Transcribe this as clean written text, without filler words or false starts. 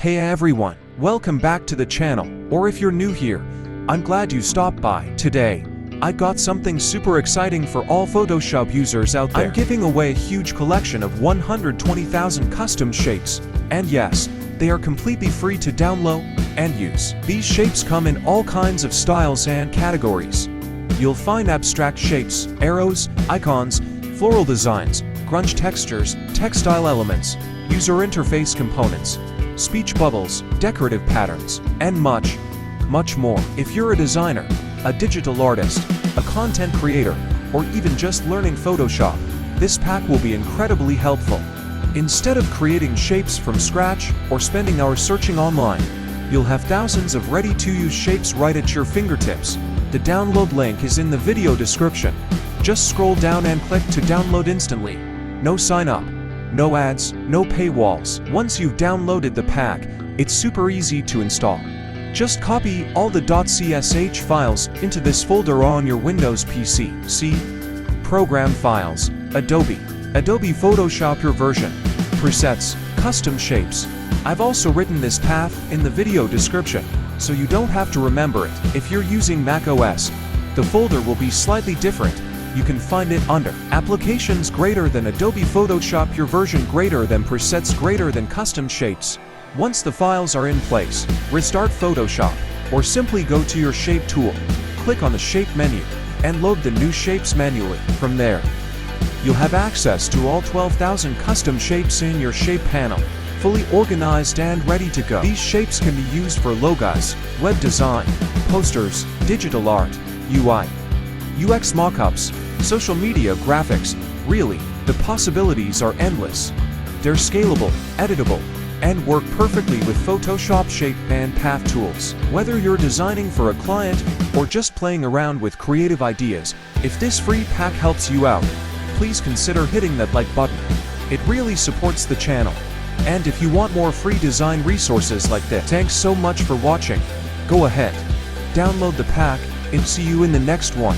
Hey everyone, welcome back to the channel, or if you're new here, I'm glad you stopped by. Today, I got something super exciting for all Photoshop users out there. I'm giving away a huge collection of 120,000 custom shapes, and yes, they are completely free to download and use. These shapes come in all kinds of styles and categories. You'll find abstract shapes, arrows, icons, floral designs, grunge textures, textile elements, user interface components, speech bubbles, decorative patterns, and much more. If you're a designer, a digital artist, a content creator, or even just learning Photoshop, this pack will be incredibly helpful. Instead of creating shapes from scratch or spending hours searching online, you'll have thousands of ready-to-use shapes right at your fingertips. The download link is in the video description. Just scroll down and click to download instantly. No sign up, no ads, no paywalls. Once you've downloaded the pack, it's super easy to install. Just copy all the .csh files into this folder on your Windows PC. See? Program Files, Adobe Photoshop, your version, Presets, Custom Shapes. I've also written this path in the video description, so you don't have to remember it. If you're using Mac OS, the folder will be slightly different. You can find it under Applications greater than Adobe Photoshop, your version greater than Presets greater than Custom Shapes. Once the files are in place, restart Photoshop, or simply go to your Shape tool, click on the Shape menu, and load the new shapes manually. From there, you'll have access to all 12,000 custom shapes in your Shape panel, fully organized and ready to go. These shapes can be used for logos, web design, posters, digital art, UI, UX mockups, social media graphics. Really, the possibilities are endless. They're scalable, editable, and work perfectly with Photoshop shape and path tools. Whether you're designing for a client or just playing around with creative ideas, if this free pack helps you out, please consider hitting that like button. It really supports the channel. And if you want more free design resources like this, thanks so much for watching. Go ahead, download the pack, and see you in the next one.